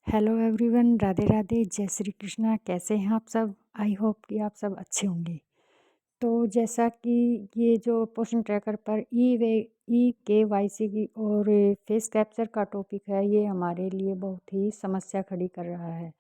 Hello everyone, Radhe Radhe, जय श्री कृष्णा। कैसे हैं आप सब? आई होप कि आप सब अच्छे होंगे। तो जैसा कि ये जो पोषण ट्रैकर पर ई-केवाईसी की और फेस कैप्चर का टॉपिक है, ये हमारे लिए बहुत ही समस्या खड़ी कर रहा है।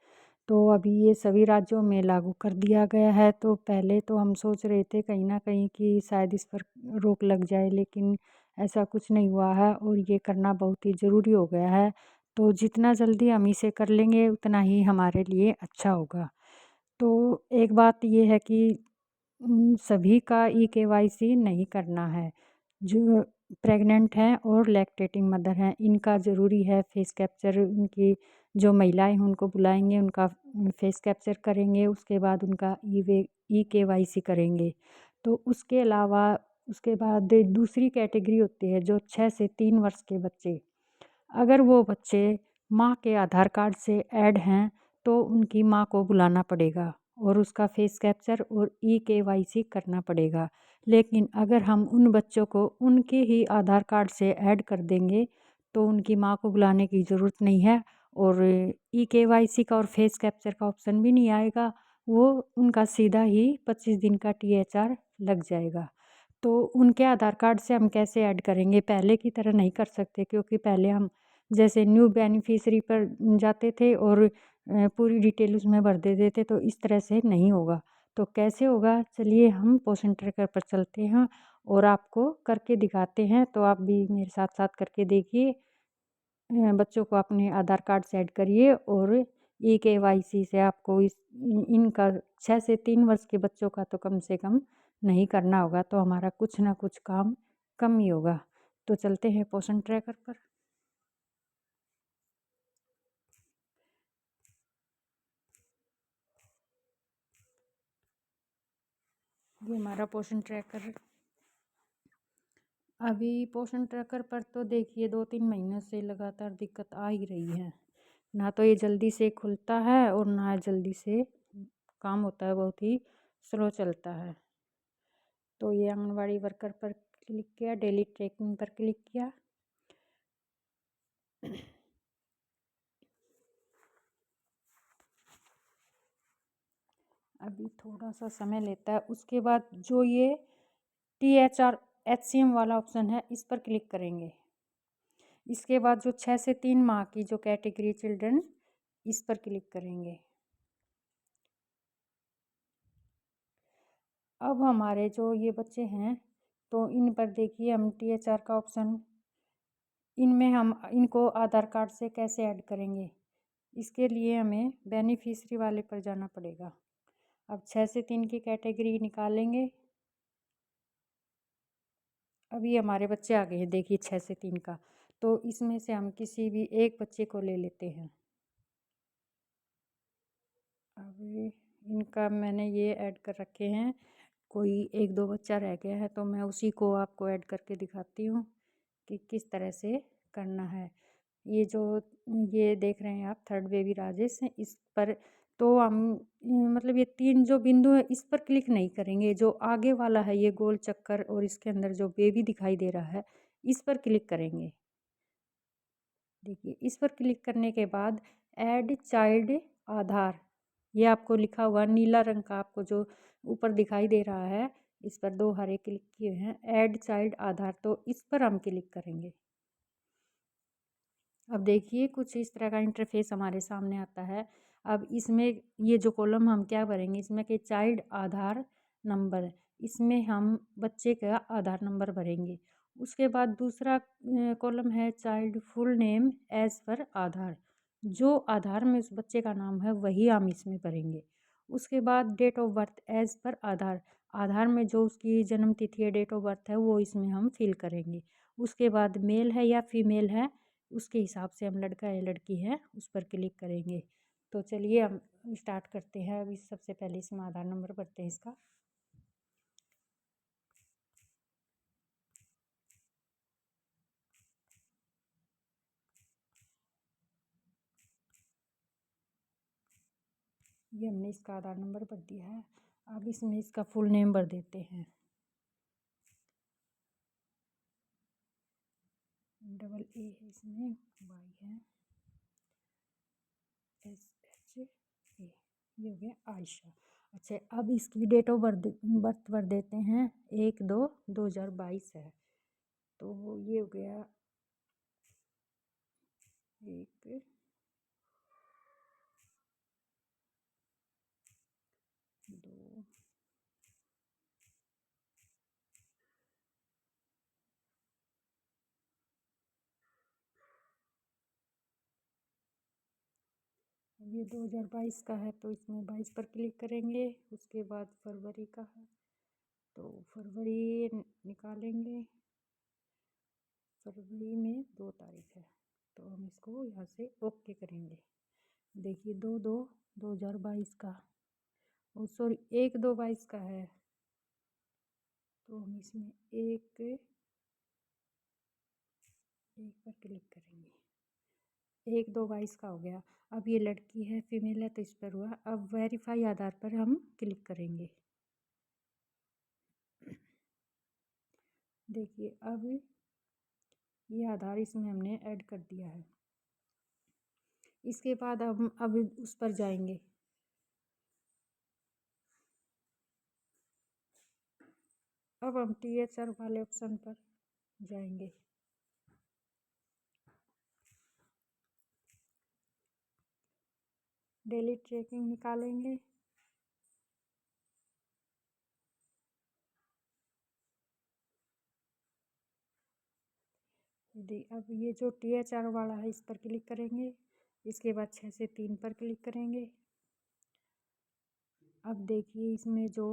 तो अभी ये सभी राज्यों में लागू कर दिया गया है। तो पहले तो हम सोच रहे थे कहीं ना कहीं कि शायद इस पर रोक लग जाए, लेकिन ऐसा कुछ नहीं हुआ है और ये करना बहुत ही ज़रूरी हो गया है। तो जितना जल्दी हम इसे कर लेंगे उतना ही हमारे लिए अच्छा होगा। तो एक बात ये है कि सभी का ई-केवाईसी नहीं करना है। जो प्रेग्नेंट हैं और लैक्टेटिंग मदर हैं, इनका ज़रूरी है फेस कैप्चर। उनकी जो महिलाएं हैं उनको बुलाएंगे, उनका फेस कैप्चर करेंगे, उसके बाद उनका ई-केवाईसी करेंगे। तो उसके अलावा उसके बाद दूसरी कैटेगरी होती है जो 6 से 3 वर्ष के बच्चे। अगर वो बच्चे माँ के आधार कार्ड से ऐड हैं तो उनकी माँ को बुलाना पड़ेगा और उसका फेस कैप्चर और ई-केवाईसी करना पड़ेगा। लेकिन अगर हम उन बच्चों को उनके ही आधार कार्ड से ऐड कर देंगे तो उनकी माँ को बुलाने की ज़रूरत नहीं है और ई-केवाईसी का और फेस कैप्चर का ऑप्शन भी नहीं आएगा। वो उनका सीधा ही 25 दिन का THR लग जाएगा। तो उनके आधार कार्ड से हम कैसे ऐड करेंगे? पहले की तरह नहीं कर सकते, क्योंकि पहले हम जैसे न्यू बेनिफिशियरी पर जाते थे और पूरी डिटेल उसमें भर देते थे, तो इस तरह से नहीं होगा। तो कैसे होगा? चलिए हम पोषण ट्रैकर पर चलते हैं और आपको करके दिखाते हैं। तो आप भी मेरे साथ साथ करके देखिए। बच्चों को अपने आधार कार्ड से ऐड करिए और ई-केवाईसी से आपको इनका 6 से 3 वर्ष के बच्चों का तो कम से कम नहीं करना होगा, तो हमारा कुछ ना कुछ काम कम ही होगा। तो चलते हैं पोषण ट्रैकर पर। ये हमारा पोषण ट्रैकर। अभी पोषण ट्रैकर पर तो देखिए 2-3 महीने से लगातार दिक्कत आ ही रही है। ना तो ये जल्दी से खुलता है और ना जल्दी से काम होता है, बहुत ही स्लो चलता है। तो ये आंगनवाड़ी वर्कर पर क्लिक किया, डेली ट्रैकिंग पर क्लिक किया। अभी थोड़ा सा समय लेता है। उसके बाद जो ये THR HCM वाला ऑप्शन है, इस पर क्लिक करेंगे। इसके बाद जो 6 से 3 माह की जो कैटेगरी चिल्ड्रन, इस पर क्लिक करेंगे। अब हमारे जो ये बच्चे हैं तो इन पर देखिए हम THR का ऑप्शन, इनमें हम इनको आधार कार्ड से कैसे ऐड करेंगे? इसके लिए हमें बेनिफिशियरी वाले पर जाना पड़ेगा। अब 6 से 3 की कैटेगरी निकालेंगे। अभी हमारे बच्चे आ गए हैं, देखिए 6 से 3 का। तो इसमें से हम किसी भी एक बच्चे को ले लेते हैं। अभी इनका मैंने ये ऐड कर रखे हैं, कोई 1-2 बच्चा रह गया है तो मैं उसी को आपको ऐड करके दिखाती हूँ कि किस तरह से करना है। ये जो ये देख रहे हैं आप, थर्ड बेबी राजेश है, इस पर तो हम मतलब ये 3 जो बिंदु है इस पर क्लिक नहीं करेंगे। जो आगे वाला है ये गोल चक्कर और इसके अंदर जो बेबी दिखाई दे रहा है, इस पर क्लिक करेंगे। देखिए इस पर क्लिक करने के बाद ऐड चाइल्ड आधार, ये आपको लिखा हुआ नीला रंग का आपको जो ऊपर दिखाई दे रहा है, इस पर 2 हरे क्लिक किए हैं, ऐड चाइल्ड आधार, तो इस पर हम क्लिक करेंगे। अब देखिए कुछ इस तरह का इंटरफेस हमारे सामने आता है। अब इसमें ये जो कॉलम हम क्या भरेंगे, इसमें कि चाइल्ड आधार नंबर, इसमें हम बच्चे का आधार नंबर भरेंगे। उसके बाद दूसरा कॉलम है child full name as per आधार, जो आधार में उस बच्चे का नाम है वही हम इसमें भरेंगे। उसके बाद date of birth as per आधार, आधार में जो उसकी जन्म तिथि है, डेट ऑफ बर्थ है, वो इसमें हम फिल करेंगे। उसके बाद मेल है या फीमेल है, उसके हिसाब से हम लड़का या लड़की है उस पर क्लिक करेंगे। तो चलिए हम स्टार्ट करते हैं। अभी सबसे पहले इसमें आधार नंबर भरते हैं इसका। ये हमने इसका आधार नंबर भर दिया है। अब इसमें इसका फुल नेम भर देते हैं। डबल ए है इसमें, वाई है। SH A, ये हो गया आयशा। अच्छा, अब इसकी डेट ऑफ बर्थ भर देते हैं। 1/2/2022 है। तो ये हो गया 1 2 ये 2022 का है, तो इसमें 22 पर क्लिक करेंगे। उसके बाद फरवरी का है, तो फरवरी निकालेंगे। फरवरी में 2 तारीख है, तो हम इसको यहाँ से ओके करेंगे। देखिए 2/2/2022 का, ओ सॉरी 1/2/22 का है, तो हम इसमें एक पर क्लिक करेंगे। 1/2/22 का हो गया। अब ये लड़की है, फीमेल है, तो इस पर हुआ। अब वेरीफाई आधार पर हम क्लिक करेंगे। देखिए अब ये आधार इसमें हमने ऐड कर दिया है। इसके बाद अब उस पर जाएंगे। अब हम THR वाले ऑप्शन पर जाएंगे। डेली ट्रैकिंग निकालेंगे। अब ये जो THR वाला है इस पर क्लिक करेंगे। इसके बाद 6 से 3 पर क्लिक करेंगे। अब देखिए इसमें जो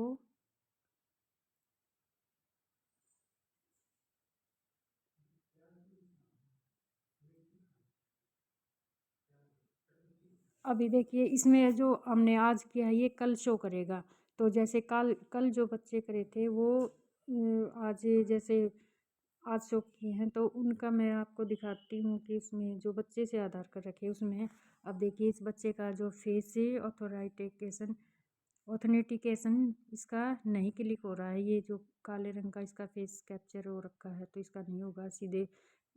अभी देखिए इसमें जो हमने आज किया है ये कल शो करेगा। तो जैसे कल जो बच्चे करे थे वो आज जैसे आज शो किए हैं, तो उनका मैं आपको दिखाती हूँ कि इसमें जो बच्चे से आधार कार्ड रखे उसमें। अब देखिए इस बच्चे का जो फेस है ऑथेंटिकेशन इसका नहीं क्लिक हो रहा है। ये जो काले रंग का इसका फेस कैप्चर हो रखा है, तो इसका नहीं होगा। सीधे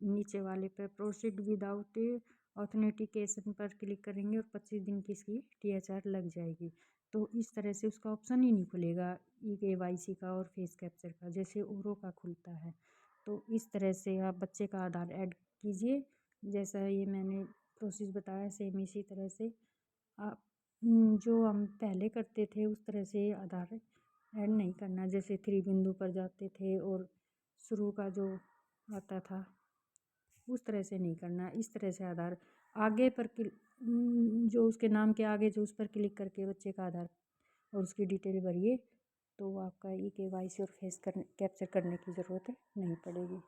नीचे वाले पे प्रोसीड विदाउट ऑथेंटिकेशन पर क्लिक करेंगे और 25 दिन की इसकी THR लग जाएगी। तो इस तरह से उसका ऑप्शन ही नहीं खुलेगा eKYC का और फेस कैप्चर का, जैसे औरों का खुलता है। तो इस तरह से आप बच्चे का आधार ऐड कीजिए। जैसा ये मैंने प्रोसेस बताया सेम इसी तरह से आप जो हम पहले करते थे उस तरह से आधार ऐड नहीं करना। जैसे 3 बिंदु पर जाते थे और शुरू का जो आता था उस तरह से नहीं करना। इस तरह से आधार आगे पर जो उसके नाम के आगे जो उस पर क्लिक करके बच्चे का आधार और उसकी डिटेल भरिए, तो आपका eKYC और फेस कैप्चर करने की ज़रूरत नहीं पड़ेगी।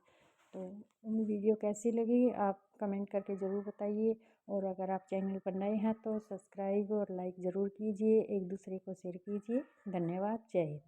तो वीडियो कैसी लगी आप कमेंट करके ज़रूर बताइए। और अगर आप चैनल पर नए हैं तो सब्सक्राइब और लाइक ज़रूर कीजिए, एक दूसरे को शेयर कीजिए। धन्यवाद। जय हिंद।